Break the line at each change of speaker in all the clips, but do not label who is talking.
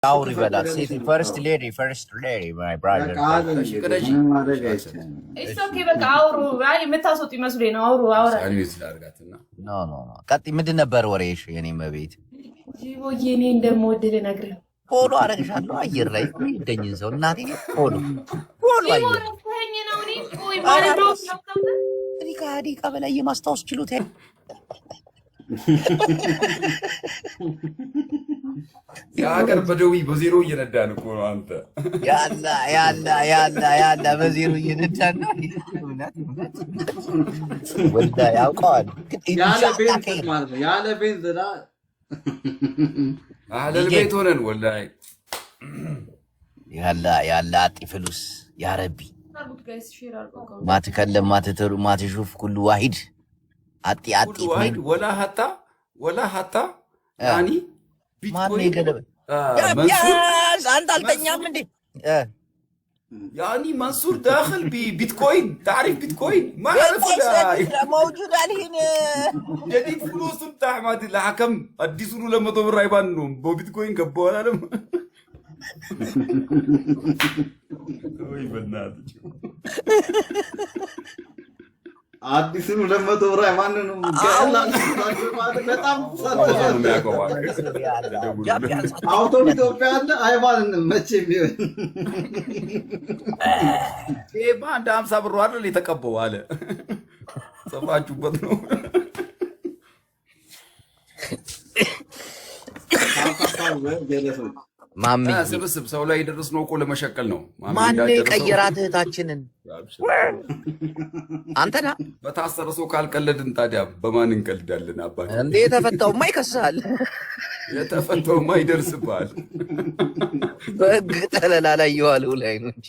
አውሪ በላት ሴት ፈርስት ሌዲ ማይ ብራዘር
እሱ ኦኬ በቃ አውሩ። አይ የምታስወጡ ይመስሉኝ ነው። አውሩ አውራ
ኖ ቀጥይ። ምንድን ነበር ወሬሽ? የኔ መቤት
ጂቦዬ እኔ እንደምወድህ ልነግርህ
ፎሎ አደረግሻለሁ። አየር ላይ ይደኝን ሰው እናቴ ፎሎ አየር
ነው። እኔ ቆይ ማለት ነው
ከደቂቃ በላይ የማስታወስ ችሎታ
የሀገር በደዊ በዜሮ እየነዳን እኮ ነው። አንተ
ያላ በዜሮ እየነዳን ነው። ወልዳ ያውቀዋል።
ያለ ቤት ዝና
አለል ቤት ሆነን ወላሂ
ያላ አጢ ፍሉስ ያ ረቢ ማትከለም ማትተሩ ማትሹፍ ኩሉ ዋሂድ አጢ
ዋሂድ ወላ ሀታ ያኒ
ቢትኮይን አንተ አልተኛም እንዴ?
يعني منصور داخل ببيتكوين. تعرف بيتكوين؟ ما اعرف
موجود عليه
جديد فلوس بتاع ما ادري الحكم اديسوا لما ضرب رايبان بو بيتكوين قبوا انا وي بنات
አዲስ ነው ለመቶራ ማንኑ በጣም አውቶ ኢትዮጵያ አለ አይባልንም መቼም ቢሆን
በአንድ 50 ብር አይደል የተቀበው አለ። ጽፋችሁበት ነው።
ማሚ
ስብስብ ሰው ላይ የደረስነው እኮ ለመሸቀል ነው።
ማን የቀየራት እህታችንን? አንተና
በታሰረ ሰው ካልቀለድን ታዲያ በማን እንቀልዳለን? አባቴ
እንዴ የተፈታውማ ይከሳል።
የተፈታውማ ይደርስብሃል።
በግ ጠለላ ላይ የዋለው ላይ ነው እንጂ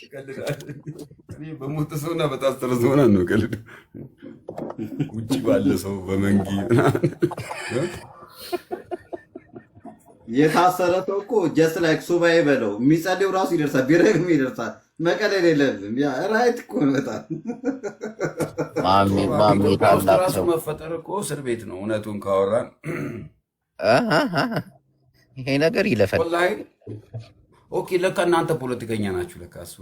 እኔ በሞተ ሰውና በታሰረ ሰው ነው ቀልድ። ውጪ ባለ ሰው በመንጊ
የታሰረ ሰው እኮ ጀስት ላይክ ሱባኤ በለው የሚጸልየው ራሱ ይደርሳል፣ ቢረግም ይደርሳል። መቀለል የለብም። ያ ራይት እኮ ነው በጣም
ማሚ ታላቅ ሰው
መፈጠር እኮ እስር ቤት ነው። እውነቱን ካወራን
ይሄ ነገር ይለፈል።
ወላሂ ኦኬ። ለካ እናንተ ፖለቲከኛ ናችሁ። ለካ እሱ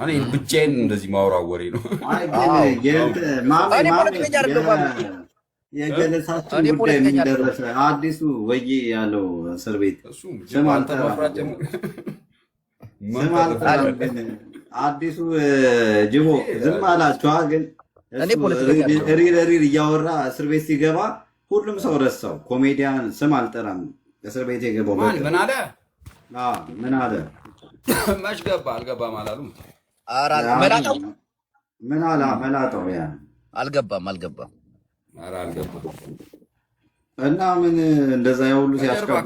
እኔ ብቻዬን እንደዚህ ማውራት ወሬ ነው።
እኔ ፖለቲከኛ አይደለሁም።
የገለጻችሁ ጉዳይ የሚደረሰ አዲሱ ወይ ያለው እስር ቤት ስም አዲሱ ጅቦ ዝም አላችሁ። ግን ሪር እያወራ እስር ቤት ሲገባ ሁሉም ሰው ረሳው። ኮሜዲያን ስም አልጠራም። እስር ቤት የገባው
ምን አለ?
ምን አለ?
መች ገባ አልገባም አላሉም።
መላጣው
ምን አለ? መላጣው ያ
አልገባም
እና ምን እንደዛ ያውሉ ሲያስቀር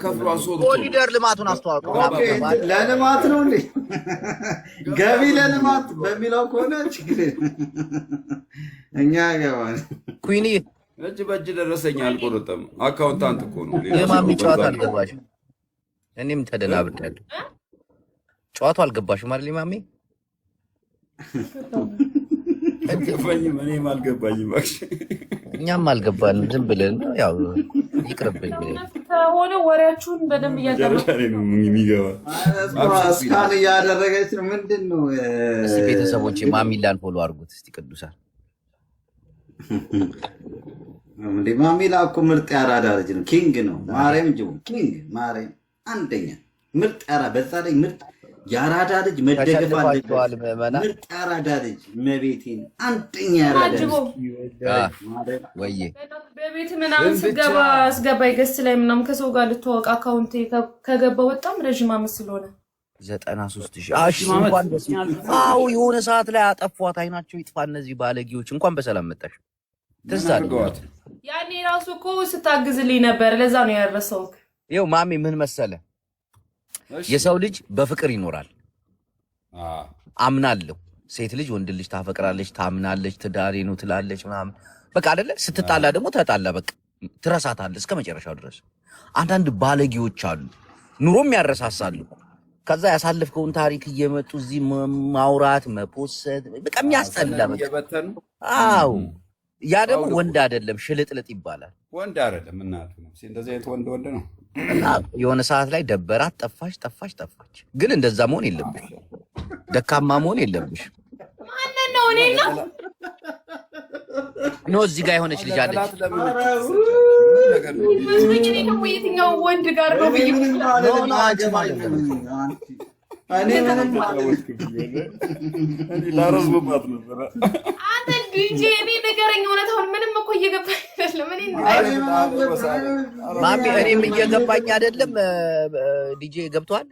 ኮሪደር ልማቱን አስተዋውቀው
ለልማት ነው እንዴ? ገቢ ለልማት በሚለው ከሆነ ችግር እኛ ገባን።
ኩይኒ
እጅ በእጅ ደረሰኝ አልቆረጠም። አካውንታንት እኮ ነው።
የማሚ ጨዋታ አልገባሽም። እኔም ተደናብሬያለሁ። ጨዋታው አልገባሽም አይደል ማሚ?
እኔም አልገባኝም።
እኛም አልገባንም። ዝም ብለን ያው ይቅርብኝ
ሆነ ወሬያችሁን በደንብ
ነው የሚገባ
እስካን እያደረገች ነው። ምንድን ነው
እስቲ ቤተሰቦቼ ማሚላን ፎሎ አድርጉት እስቲ ቅዱሳን።
እንዴ ማሚላ እኮ ምርጥ ያራዳ ልጅ ነው። ኪንግ ነው። ማርያም እንጂ ኪንግ ማርያም አንደኛ ምርጥ ያራ በዛ ላይ ምርጥ ያራዳ ልጅ መደገፍ አለበት። ምርጥ ያራዳ ልጅ መቤቴን አንደኛ ያራዳ ልጅ
ወይ
በቤት ምናምን አስገባ ይገስ ላይ ምናምን ከሰው ጋር ልትወቅ አካውንት ከገባው በጣም ረጅም አመት ስለሆነ
93,000 እንኳን አው የሆነ ሰዓት ላይ አጠፏት። አይናቸው ይጥፋ እነዚህ ባለጌዎች። እንኳን በሰላም መጣሽ። ተዛልጓት
ያኔ ራሱ እኮ ስታግዝልኝ ነበር። ለዛ ነው ያረሰው።
ይኸው ማሚ ምን መሰለ የሰው ልጅ በፍቅር ይኖራል። አምናለሁ። ሴት ልጅ ወንድ ልጅ ታፈቅራለች፣ ታምናለች፣ ትዳሬ ነው ትላለች ምናምን በቃ አይደለ? ስትጣላ ደግሞ ተጣላ በቃ ትረሳታለህ እስከ መጨረሻው ድረስ። አንዳንድ ባለጌዎች አሉ ኑሮም ያረሳሳሉ። ከዛ ያሳለፍከውን ታሪክ እየመጡ እዚህ ማውራት መፖሰት በቃ የሚያስጠላ በቃ። አዎ ያ ደግሞ ወንድ አይደለም ሽልጥልጥ ይባላል።
ወንድ አይደለም እናቱ ነው። እንደዚህ አይነት ወንድ ነው።
እና የሆነ ሰዓት ላይ ደበራት፣ ጠፋች። ግን እንደዛ መሆን የለብሽ፣ ደካማ መሆን የለብሽ።
ማንን ነው? እኔ ነው
ኖ እዚህ ጋር የሆነች ልጅ አለች።
ደግሞ የትኛው ወንድ ጋር ነው ብዬ አንተ ዲጄ እኔ ንገረኝ እውነታውን። ምንም እኮ እየገባኝ አይደለም።
ማሚ እኔም እየገባኝ አይደለም። ዲጄ ገብቷል።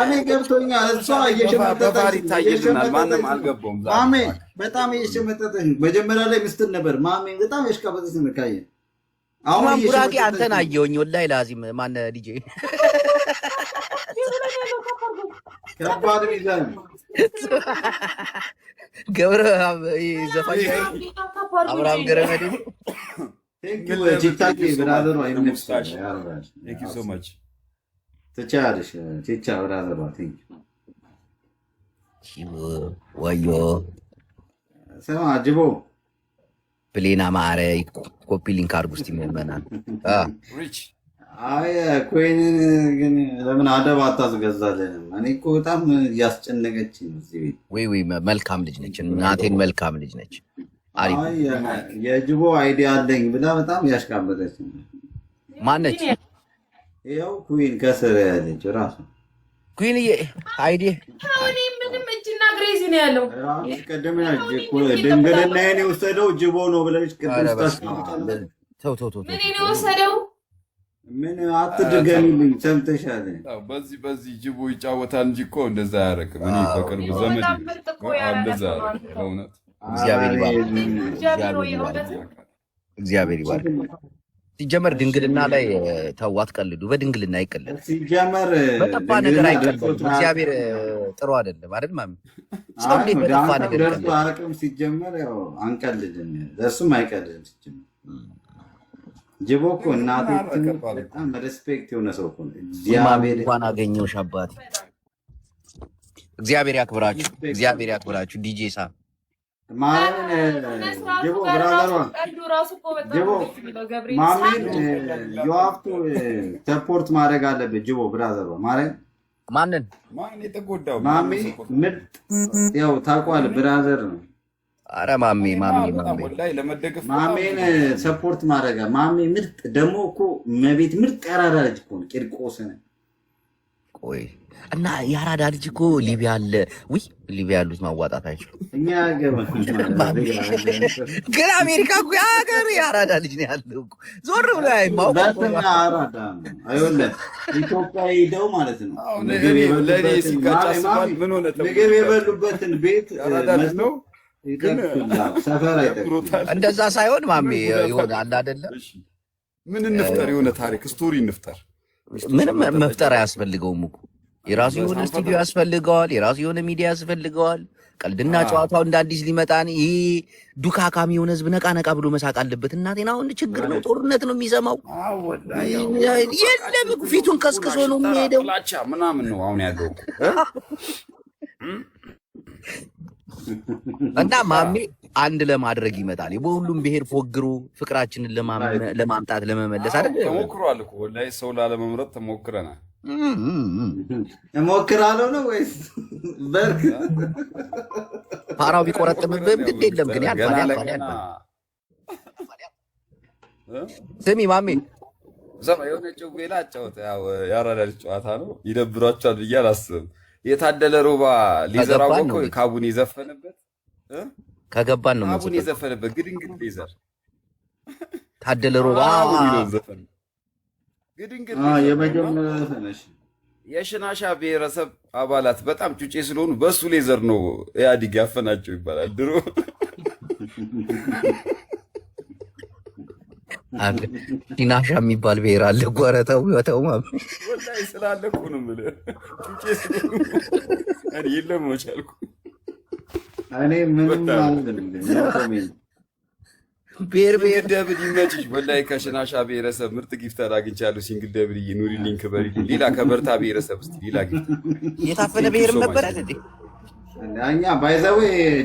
እኔ ገብቶኛል። እሷ እየሸመጠጠች
ይታየናል። ማንም አልገባውም።
ማሜ በጣም እየሸመጠጠች መጀመሪያ ላይ ምስትል ነበር። ማሜ በጣም የሽቃበጠች ምካየ
አሁን ቡራጌ አንተን አየሁኝ። ወላሂ ላዚም ማን ዲጄ
ከባድ ሚዛን
ገብረ ዘፋኝ አብርሃም ገረመድ
ቲክታክ ብራዘሩ አይመስልሽ ትቻለሽ ቲቻ ብራዘሩ
ወዮ
ሰማ ጅቦ
ፕሌና ማረ ኮፒ ሊንክ አድርጉ እስቲ ምዕመናን።
አይ ኮይንን ግን ለምን አደብ አታስገዛልንም? እኔ እኮ በጣም እያስጨነቀች ነው እዚህ ቤት።
ወይ መልካም ልጅ ነች፣ እናቴን መልካም ልጅ ነች። አሪፍ
የጅቦ አይዲያ አለኝ ብላ በጣም ያሽቃበጠች
ማነች?
ያው ኩዊን ከስር ያለች ራሱ
ኩዊን አይዲ
አሁን ምንም እጅና ግሬዚ ነው ያለው።
ቀደም ድንግልና የኔ ወሰደው ጅቦ ነው ብለሽ ቅድም ስታስቀምጣለች።
ተው
ምን ነው ወሰደው?
ምን አትድገሚልኝ፣ ሰምተሻል?
በዚህ ጅቦ ይጫወታል እንጂ እኮ እንደዛ አያረቅም። እኔ በቅርብ ዘመድ እንደዛ በእውነት
እግዚአብሔር ይባርክ። ሲጀመር ድንግልና ላይ ተው አትቀልዱ። በድንግልና አይቀልድ።
ሲጀመር
በጠፋ ነገር አይቀልድ። እግዚአብሔር ጥሩ አይደለም አይደል ማሚ? ሰው እንዴት በጠፋ ነገር
ይቀልድ? አቅም ሲጀመር ያው አንቀልድም፣ ለሱም አይቀልድም ሲጀመር። ጅቦ እኮ እናቴ በጣም ሬስፔክት የሆነ ሰው እኮ እግዚአብሔር
እንኳን አገኘሁሽ አባቴ። እግዚአብሔር ያክብራችሁ፣ እግዚአብሔር ያክብራችሁ። ዲጄ ሳ
ማን ጅቦ ብራዘሯ ጅቦ ማሚን ዩሃፍቱ ሰፖርት ማድረግ አለበት። ጅቦ ብራዘሯ
ማንን
ማን የተጎዳው
ማሚ ምርጥ ያው ታውቋል፣ ብራዘር ነው።
አረ ማሜን
ሰፖርት ማድረግ ማሜ ምርጥ ደግሞ እኮ መቤት ምርጥ ያራዳ ልጅ እኮ ነው። ቂርቆስ ነው።
ቆይ እና ያራዳ ልጅ እኮ ሊቢያ አለ። ውይ ሊቢያ ያሉት ማዋጣት አይችሉም።
እኛ
ግን አሜሪካ እኮ የሀገር ያራዳ ልጅ ነው ያለው እኮ ዞር ብሎ
ሁለተኛ አራዳ ነው። አይወለም ኢትዮጵያ ሄደው ማለት ነው ምግብ የበሉበትን ቤት ነው
እንደዛ ሳይሆን ማሜ የሆነ አለ አይደለም።
ምን እንፍጠር? የሆነ ታሪክ ስቶሪ እንፍጠር።
ምንም መፍጠር አያስፈልገውም እኮ የራሱ የሆነ ስቱዲዮ ያስፈልገዋል። የራሱ የሆነ ሚዲያ ያስፈልገዋል። ቀልድና ጨዋታው እንደ አዲስ ሊመጣን ይሄ ዱካካሚ የሆነ ህዝብ ነቃ ነቃ ብሎ መሳቅ አለበት። እናቴን አሁን ችግር ነው፣ ጦርነት ነው የሚሰማው። የለም ፊቱን ከስክሶ ነው የሚሄደው
ምናምን ነው አሁን ያለው
እና ማሜ አንድ ለማድረግ ይመጣል። በሁሉም ብሔር ፎግሩ ፍቅራችንን ለማምጣት ለመመለስ አይደል?
ተሞክሯል እኮ ወላሂ ሰው ላለመምረጥ ተሞክረናል።
እሞክራለሁ ነው ወይስ በርክ
ፓራው ቢቆረጥምብህም ግድ የለም ግን ያልፋል። ስሚ ማሜ
የሆነ ጭዌላ አጫወተ ያራዳ ልጅ ጨዋታ ነው። ይደብሯቸዋል ብዬ አላስብም። የታደለ ሮባ ሌዘር አወቀ ካቡን የዘፈነበት
ከገባን ነው
ካቡን የዘፈነበት ግድንግድ ሌዘር
ታደለ ሮባ
ግድንግድ
የመጀመሪያ ዘፈነሽ
የሽናሻ ብሔረሰብ አባላት በጣም ጩጬ ስለሆኑ በሱ ሌዘር ነው ኢህአዲግ ያፈናቸው ይባላል ድሮ።
ሽናሻ የሚባል ብሔር አለ። ጓረተው ወተው
ወላሂ ስላለ እኮ ነው የምልህ ጩጬ ስለሆኑ እኔ የለም ወቻልኩ
እኔ ምንም አልልም።
ብሔር
ደብል ይመችሽ። ወላሂ ከሽናሻ ብሔረሰብ ምርጥ ጊፍተር አግኝቻለሁ። ሲንግል ደብል ኑሪ ሊንክ በሪ ሌላ ከበርታ ብሔረሰብ እስቲ ሌላ ጊፍት
የታፈነ ብሔርም ነበር አይደል?
እኛ ባይዘዌ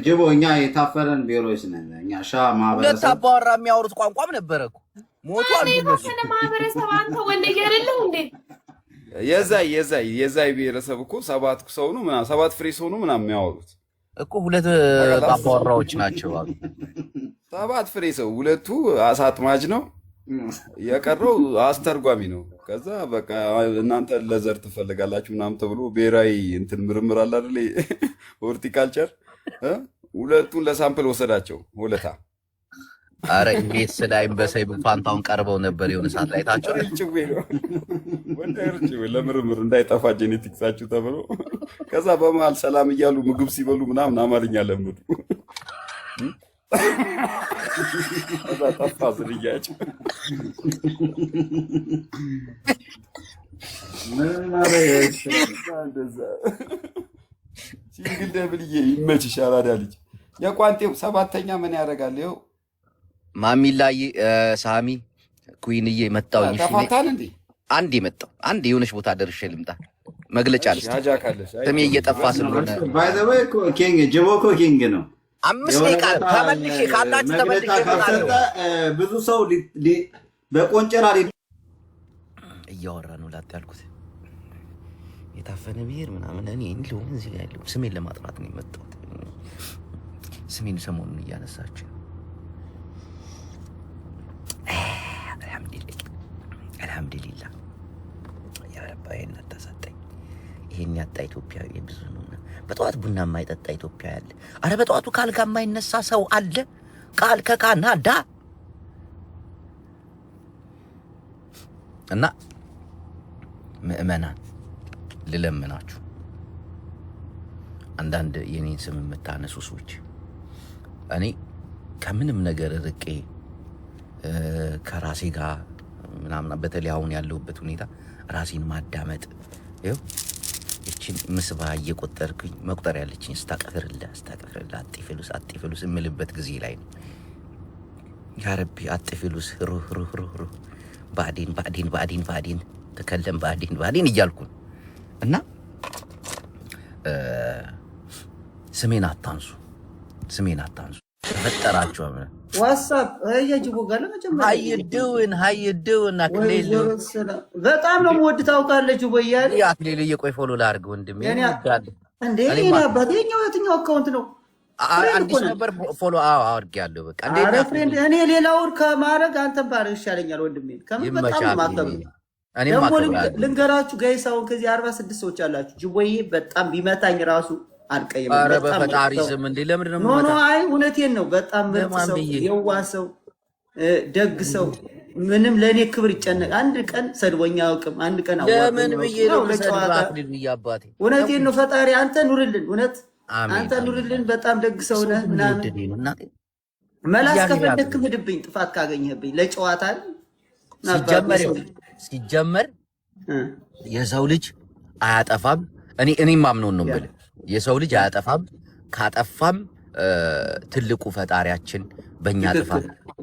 ጅቦ እኛ የታፈረን ብሔሮች ነን። እኛ ሻ ማህበረሰብ
ለታባወራ የሚያወሩት ቋንቋም ነበረ እኮ ሞቷል።
የታፈነ ማህበረሰብ አንተ ወንድዬ አይደለህ እንዴ?
የዛይ ብሔረሰብ እኮ 7 ሰው ነው ምናምን 7 ፍሬ ሰው ነው ምናምን የሚያወሩት
እኮ 2 አባወራዎች ናቸው።
7 ፍሬ ሰው 2ቱ አሳ አጥማጅ ነው፣ የቀረው አስተርጓሚ ነው። ከዛ በቃ እናንተ ለዘር ትፈልጋላችሁ ምናምን ተብሎ ብሔራዊ እንትን ምርምር አለ አይደል ሆርቲካልቸር 2ቱን ለሳምፕል ወሰዳቸው ሆለታ።
አረ ኢቢኤስ ላይ በሰይፉ ፋንታውን ቀርበው ነበር የሆነ ሰዓት ላይ ታቸው
ለምርምር እንዳይጠፋ ጄኔቲክሳችሁ ተብሎ ከዛ በመሀል ሰላም እያሉ ምግብ ሲበሉ ምናምን አማርኛ ለምዱ። ከዛ ጠፋ ዝርያቸው። ሲንግል ደብልዬ ይመችሽ አራዳ ልጅ። የቋንጤው 7ኛ ምን ያደርጋል? ይኸው
ማሚላይ ሳሚ ኩይንዬ መጣው። እሺ
ተፋታን እንዴ?
አንዴ መጣው። አንዴ የሆነች ቦታ ደርሼ ልምጣ። መግለጫ አለሽ ስሜ እየጠፋ ስለሆነ
ባይ ዘ ወይ ኪንግ ጅቦኮ ኪንግ ነው።
5 ደቂቃ ተመልሼ ካላችሁ ተመልሼ
ብዙ ሰው በቆንጨራ
እያወራ ነው ላጥ ያልኩት የታፈነ ብሔር ምናምን። እኔ እንደው እዚህ ጋር ያለው ስሜን ለማጥራት ነው የመጣሁት። ስሜን ሰሞኑን እያነሳችሁ አልሐምዱሊላህ ያ ረባ ይሄን አታሳጣኝ። ይሄን ያጣ ኢትዮጵያዊ ብዙ ነው። በጠዋት ቡና የማይጠጣ ኢትዮጵያዊ አለ። አረ በጠዋቱ ካልጋ የማይነሳ ሰው አለ። ቃል ከካናዳ እና ምእመናን ልለምናችሁ፣ አንዳንድ የኔን ስም የምታነሱ ሰዎች እኔ ከምንም ነገር ርቄ ከራሴ ጋር ምናምን በተለይ አሁን ያለሁበት ሁኔታ ራሴን ማዳመጥ ይኸው እቺን ምስባ እየቆጠርኩኝ መቁጠር ያለችኝ አስተቀፍርላ አጥፊሉስ እምልበት ጊዜ ላይ ነው። ያ ረቢ አጥፊሉስ ሩህ ባዕዲን ተከለም ባዕዲን እያልኩ እና ስሜን አታንሱ ተፈጠራችሁ።
ዋትስአፕ የጅቦ ጋር ለመጀመሪያ
how you doing አክሊሉ
በጣም ነው የምወድ ታውቃለህ። ጅቦ እያለ
አክሊሉ እየቆይ ፎሎ ላድርግ ወንድሜ
እንዴ የትኛው አካውንት ነው?
አዲስ ነበር ፎሎ አድርጌያለሁ። በቃ
እንዴ ፍሬንድ እኔ ሌላውን ከማድረግ አንተን ባረግ ይሻለኛል ወንድሜ። ከምን በጣም ማከብ ደግሞ ልንገራችሁ ጋይስ፣ አሁን ከዚህ 46 ሰዎች አላችሁ። ጅቦዬ በጣም ቢመታኝ ራሱ አልቀየም።
ኧረ በፈጣሪ ስም እንዴ ለምንድን ነው
ኖ አይ እውነቴን ነው። በጣም ምርጥ ሰው፣ የዋህ ሰው፣ ደግ ሰው፣ ምንም ለኔ ክብር ይጨነቅ። አንድ ቀን ሰድቦኛ አውቅም። አንድ ቀን
ለምን ብዬ ነው ሰድባ አክሊሉ ይያባቴ።
እውነቴን ነው። ፈጣሪ አንተ ኑርልን፣ እውነት አንተ ኑርልን። በጣም ደግ ሰው ነህ ምናምን መላስ ከፈለክ ምድብኝ፣ ጥፋት ካገኘህብኝ ለጨዋታ
ሲጀመር የሰው ልጅ አያጠፋም። እኔ ማምነው ነው ብለ የሰው ልጅ አያጠፋም። ካጠፋም ትልቁ ፈጣሪያችን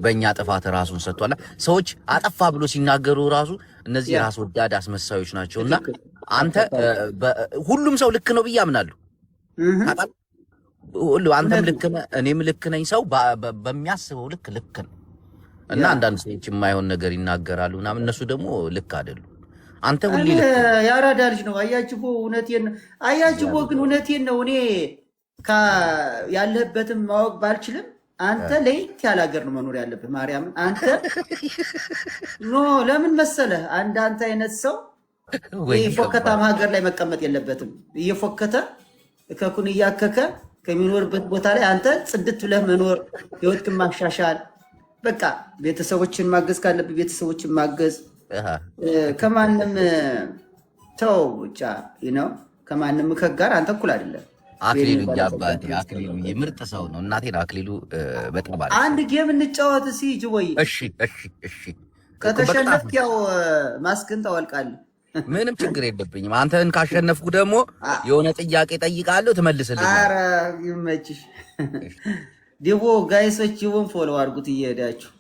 በእኛ ጥፋት ራሱን ሰጥቷል። ሰዎች አጠፋ ብሎ ሲናገሩ ራሱ እነዚህ ራስ ወዳድ አስመሳዮች ናቸውና አንተ ሁሉም ሰው ልክ ነው ብዬ አምናለሁ። አንተም ልክ ነህ፣ እኔም ልክ ነኝ። ሰው በሚያስበው ልክ ነው እና አንዳንድ ሰዎች የማይሆን ነገር ይናገራሉ እና እነሱ ደግሞ ልክ አይደሉም። አንተ ሁሌ
ያራዳ ልጅ ነው። አያጅቦ እውነቴን ነው። አያጅቦ ግን እውነቴን ነው። እኔ ያለህበትም ማወቅ ባልችልም አንተ ለየት ያለ ሀገር ነው መኖር ያለብህ። ማርያምን አንተ ለምን መሰለህ አንተ አይነት ሰው የፎከታም ሀገር ላይ መቀመጥ የለበትም። እየፎከተ ከኩን እያከከ ከሚኖርበት ቦታ ላይ አንተ ጽድት ብለህ መኖር፣ ህይወትህን ማሻሻል፣ በቃ ቤተሰቦችን ማገዝ ካለብህ ቤተሰቦችን ማገዝ፣ ከማንም ተው ብቻ ነው። ከማንም ጋር አንተ እኩል አይደለም።
አክሊሉ ያባቴ አክሊሉ የምርጥ ሰው ነው። እናቴን አክሊሉ በጣም ባለ
አንድ ጌም እንጫወት እስኪ ጅቦይ።
እሺ
ከተሸነፍክ ያው ማስክን ታወልቃለህ።
ምንም ችግር የለብኝም። አንተን ካሸነፍኩ ደግሞ የሆነ ጥያቄ ጠይቃለሁ ትመልስልኝ።
ኧረ ይመችሽ። ዲቦ ጋይሶች ጅቦን ፎሎ አድርጉት እየሄዳችሁ።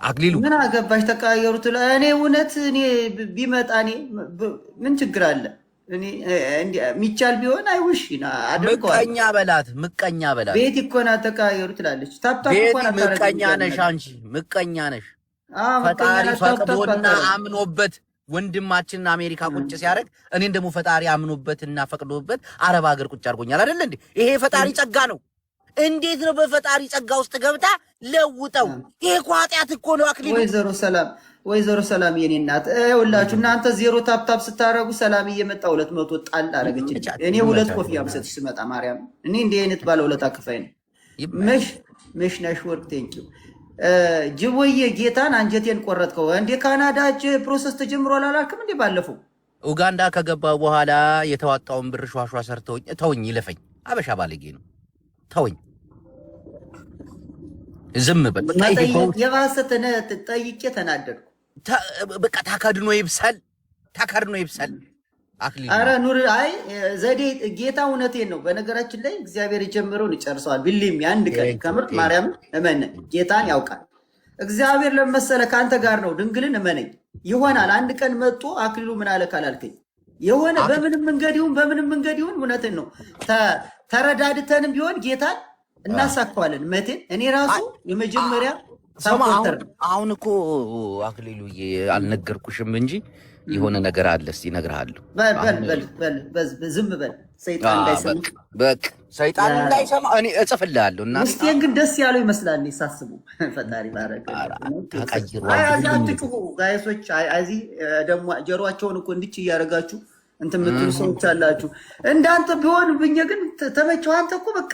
አክሊሉ
ምን አገባሽ ተቀያየሩት። እኔ እውነት እኔ ቢመጣ እኔ ምን ችግር አለ? እኔ ሚቻል ቢሆን አይውሽ አድርገዋል። ምቀኛ በላት ቤት እኮ ናት ተቀያየሩ ትላለች። ታፕታፕ እኮ ናት።
ምቀኛ ነሽ አንቺ፣ ምቀኛ ነሽ። ፈጣሪ ፈቅዶና አምኖበት ወንድማችን አሜሪካ ቁጭ ሲያደርግ እኔን ደግሞ ፈጣሪ አምኖበትና ፈቅዶበት አረብ ሀገር ቁጭ አድርጎኛል አይደል እንዴ? ይሄ ፈጣሪ ጸጋ ነው። እንዴት ነው በፈጣሪ ጸጋ ውስጥ ገብታ ለውጠው? ይሄ እኮ ኃጢአት እኮ ነው። አክሊሉ
ወይዘሮ ሰላም የኔ እናት ይኸውላችሁ፣ እናንተ ዜሮ ታፕታፕ ስታረጉ ሰላም እየመጣ 200 ጣል አረገች። እኔ 2 ኮፍያ ምሰጥሽ ስመጣ ማርያም፣ እኔ እንዲህ አይነት ባለ ሁለት አክፋይ ነው። መሽ ነሽ ወርክ ቴንኪው ጅቦዬ፣ ጌታን አንጀቴን ቆረጥከው እንዴ። ካናዳ ፕሮሰስ ተጀምሯል አላልክም እንዴ? ባለፈው
ኡጋንዳ ከገባ በኋላ የተዋጣውን ብር ሿሿ ሰርተውኝ ተውኝ፣ ይለፈኝ። አበሻ ባለጌ ነው። ተውኝ፣ ዝም በል።
የባሰ ጠይቄ ተናደድኩ።
በቃ ታካድኖ ይብሰል፣ ታካድኖ ይብሰል። አክሊሉ
አረ ኑር አይ ዘዴ ጌታ እውነቴን ነው። በነገራችን ላይ እግዚአብሔር የጀመረውን ይጨርሰዋል። ቢልም አንድ ቀን ከምር ማርያም እመነ ጌታን ያውቃል። እግዚአብሔር ለመሰለ ካንተ ጋር ነው። ድንግልን እመነኝ ይሆናል። አንድ ቀን መጥቶ አክሊሉ ምን አለ ካላልከኝ የሆነ በምንም መንገድ ይሁን እውነቴን ነው ተረዳድተንም ቢሆን ጌታን እናሳካዋለን። መቴን እኔ ራሱ የመጀመሪያ ሳፖርተር።
አሁን እኮ አክሊሉዬ አልነገርኩሽም እንጂ የሆነ ነገር አለ። እስቲ እነግርሃለሁ።
ዝም በል ሰይጣን እንዳይሰማ።
በቃ ሰይጣን እንዳይሰማ እኔ እጽፍልሃለሁ። እና
ውስጤን ግን ደስ ያለው ይመስላል ሳስቡ። ፈጣሪ ባረከ። አትጩሁ ጋይሶች። እዚህ ደግሞ ጀሮአቸውን እኮ እንድች እያደረጋችሁ እንትን የምትሉ ሰዎች አላችሁ። እንዳንተ ቢሆን ብኝ ግን ተመቸው። አንተ እኮ በቃ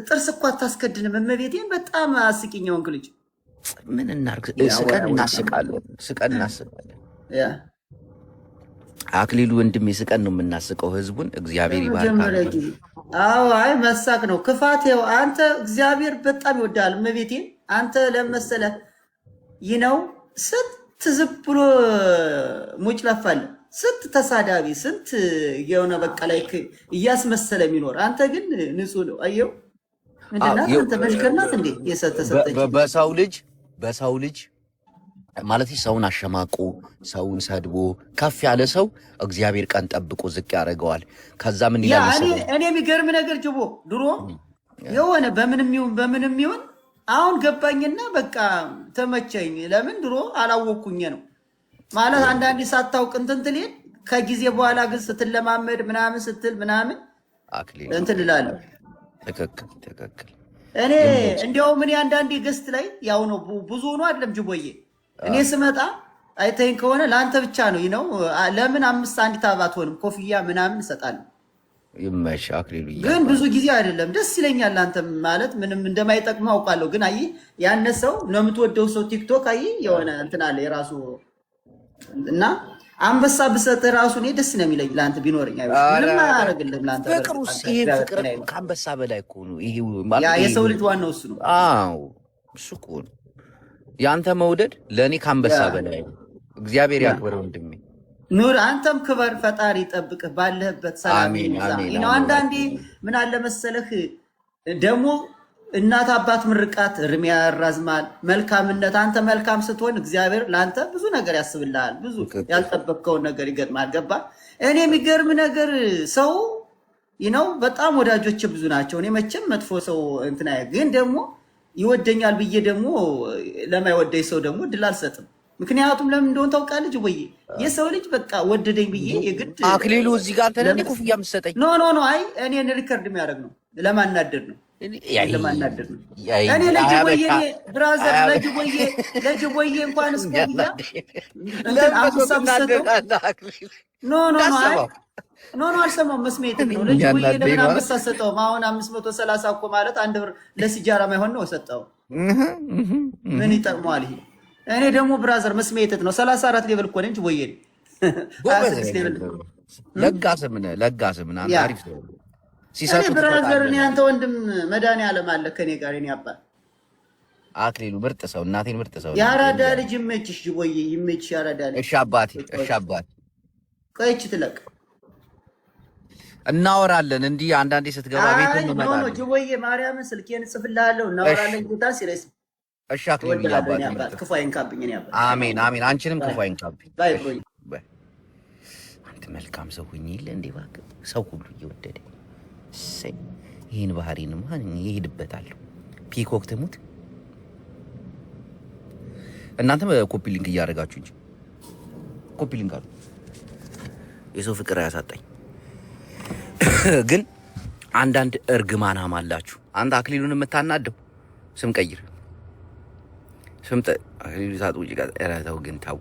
ጥርስ እኮ አታስከድንም። እመቤቴን በጣም አስቂኛውን ልጅ
ምን እናርግ? ስቀን እናስቃለን። አክሊሉ ወንድሜ ስቀን ነው የምናስቀው ህዝቡን። እግዚአብሔር ይባርካል።
አዎ አይ መሳቅ ነው ክፋት። ይኸው አንተ እግዚአብሔር በጣም ይወዳል። እመቤቴን አንተ ለመሰለህ ይነው ስንት ዝም ብሎ ሙጭ ለፋለ፣ ስንት ተሳዳቢ፣ ስንት የሆነ በቃ ላይ እያስመሰለ የሚኖር አንተ ግን ንጹህ ነው። አየው ምንድናት አንተ መሽከናት እንዴ የሰጠሰጠች
በሰው ልጅ ማለት ሰውን አሸማቆ ሰውን ሰድቦ ከፍ ያለ ሰው እግዚአብሔር ቀን ጠብቆ ዝቅ ያደርገዋል። ከዛ ምን ይላል?
እኔ የሚገርም ነገር ጅቦ ድሮ የሆነ በምንም ይሁን አሁን ገባኝና በቃ ተመቸኝ። ለምን ድሮ አላወኩኝ ነው ማለት አንዳንዴ ሳታውቅ እንትን ትልል ከጊዜ በኋላ ግን ስትለማመድ ምናምን ስትል ምናምን እንትን እላለሁ።
ትክክል።
እኔ እንዲያውም እኔ አንዳንዴ ገስት ላይ ያው ነው ብዙ ሆኖ አይደለም ጅቦዬ እኔ ስመጣ አይተኝ ከሆነ ለአንተ ብቻ ነው ነው። ለምን 5 አንዲት አበባ አትሆንም? ኮፍያ ምናምን እሰጣለሁ።
ይመሽ አክሊሉ
ግን ብዙ ጊዜ አይደለም። ደስ ይለኛል። አንተ ማለት ምንም እንደማይጠቅም አውቃለሁ። ግን አይ ያነሰው ነው የምትወደው ሰው ቲክቶክ አይ የሆነ እንትን አለ የራሱ እና አንበሳ ብሰጥ ራሱ እኔ ደስ ነው የሚለኝ። ለአንተ ቢኖርኝ ምንም አያደርግልም። ለአንተ
ፍቅሩስ ይሄ ፍቅር ከአንበሳ በላይ እኮ ነው። ይሄ
ያ የሰው ልጅ ዋናው እሱ ነው።
አዎ እሱ እኮ ነው። ያንተ መውደድ ለእኔ ከአንበሳ በላይ ነው። እግዚአብሔር ያክብረው ወንድሜ።
ኑር አንተም ክበር፣ ፈጣሪ ጠብቅህ ባለህበት ሰላም ነው። አንዳንዴ ምን አለ መሰለህ ደግሞ እናት አባት ምርቃት እርሜ ያራዝማል። መልካምነት አንተ መልካም ስትሆን እግዚአብሔር ለአንተ ብዙ ነገር ያስብልሃል። ብዙ ያልጠበቅከውን ነገር ይገጥማል። ገባ? እኔ የሚገርም ነገር ሰው ነው በጣም ወዳጆች ብዙ ናቸው። እኔ መቼም መጥፎ ሰው እንትና ግን ደግሞ ይወደኛል ብዬ ደግሞ ለማይወደኝ ሰው ደግሞ ድል አልሰጥም። ምክንያቱም ለምን እንደሆነ ታውቃለች ወይ? የሰው ልጅ በቃ ወደደኝ ብዬ የግድ
አክሊሉ እዚህ ጋር ተነኒ ኮፍያ የምትሰጠኝ
ኖ አይ እኔን ሪከርድ የሚያደርግ ነው። ለማናደድ ነው። እኔ ለጅቦዬ ብራዘር ለጅቦዬ እንኳን እስኮብያ እንትን አምሳብ ሰጠው ኖ አልሰማም። መስሜት ነው ለጅቦዬ ለምን አምሳ ሰጠው? አሁን 530 እኮ ማለት አንድ ብር ለሲጃራ ማይሆን ነው ሰጠው። ምን ይጠቅመዋል ይሄ? እኔ ደግሞ ብራዘር መስሜት ነው 34 ሌቭል እኮ ነኝ ጅቦዬ 26 ሌቭል
ለጋስም አንተ አሪፍ ነው
ሲሰጡ ብራዘር። እኔ አንተ ወንድም መድኃኒዓለም አለ ከኔ ጋር እኔ አባት
አክሊሉ ምርጥ ሰው እናቴን ምርጥ ሰው
ያራዳ ልጅ ይመችሽ ጅቦዬ ይመችሽ ያራዳ ልጅ።
እሺ አባቴ
ቆይች ትለቅ
እናወራለን። እንዲህ አንዳንዴ ስትገባ ቤት እንመጣለን።
ጅቦዬ ማርያምን ስልኬን እጽፍልሃለሁ እናወራለን። ጌታ ሲረስ
እሺ አክሊሉ ያባቴ
ክፉ አይንካብኝ እኔ አባት።
አሜን አንቺንም ክፉ አይንካብኝ።
ባይ ብሮይ
አንተ መልካም ሰው ሁኚ ይለ እንዴ እባክህ ሰው ሁሉ እየወደደ ይህን ባህሪን ማን ይሄድበታል? ፒኮክ ትሙት እናንተም ኮፒ ሊንክ እያደረጋችሁ እንጂ ኮፒ ሊንክ አሉ። የሰው ፍቅር አያሳጣኝ። ግን አንዳንድ እርግማናም አላችሁ። አንተ አክሊሉን የምታናደው ስም ቀይር፣ ስም አክሊሉ ታጥውጭ ጋር ተው። ግን ተው።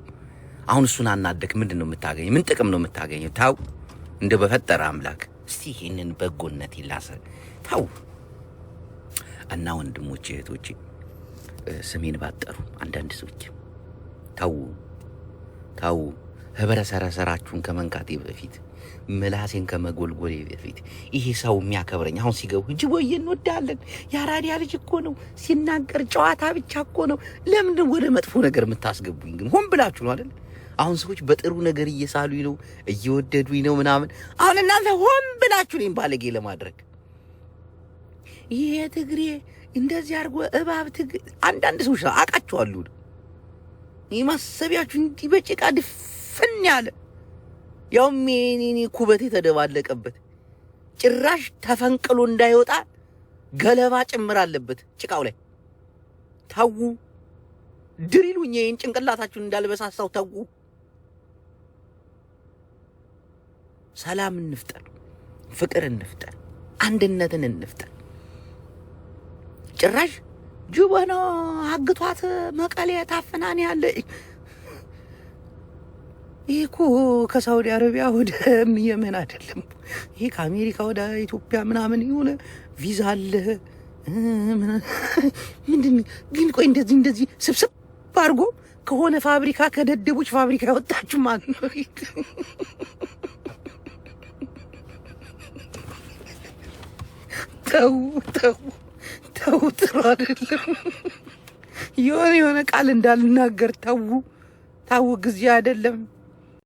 አሁን እሱን አናደክ ምንድን ነው የምታገኘው? ምን ጥቅም ነው የምታገኘው? ተው። እንደ በፈጠረ አምላክ እስቲ ይሄንን በጎነት ይላሰ ተው። እና ወንድሞቼ እህቶቼ ስሜን ባጠሩ አንዳንድ ሰዎች ተው። ህብረሰረሰራችሁን ከመንካቴ በፊት ምላሴን ከመጎልጎሌ በፊት ይሄ ሰው የሚያከብረኝ አሁን ሲገቡ ጅቦዬ እንወዳለን የአራዲያ ልጅ እኮ ነው ሲናገር ጨዋታ ብቻ እኮ ነው። ለምን ወደ መጥፎ ነገር የምታስገቡኝ? ግን ሆን ብላችሁ ነው አይደል? አሁን ሰዎች በጥሩ ነገር እየሳሉኝ ነው እየወደዱኝ ነው ምናምን። አሁን እናንተ ሆን ብላችሁ እኔን ባለጌ ለማድረግ ይሄ ትግሬ እንደዚህ አድርጎ እባብ ትግሬ አንዳንድ ሰዎች አውቃቸዋለሁ። የማሰቢያችሁ እንዲህ በጭቃ ድፍን ያለ ያውም የኔ ኩበት የተደባለቀበት ጭራሽ ተፈንቅሎ እንዳይወጣ ገለባ ጭምር አለበት ጭቃው ላይ። ተው ድሪሉኝ ይሄን ጭንቅላታችሁን እንዳልበሳሳው ተው። ሰላም እንፍጠር፣ ፍቅር እንፍጠር፣ አንድነትን እንፍጠር። ጭራሽ ጅቦና አግቷት መቀሌ ታፈናን ያለ ይሄ እኮ ከሳውዲ አረቢያ ወደ የመን አይደለም። ይሄ ከአሜሪካ ወደ ኢትዮጵያ ምናምን የሆነ ቪዛ አለ ምንድን ግን ቆይ እንደዚህ ስብስብ አድርጎ ከሆነ ፋብሪካ ከደደቦች ፋብሪካ ያወጣችሁ ማለት ነው። ተው ጥሩ አይደለም። የሆነ ቃል እንዳልናገር ተው ጊዜ አይደለም።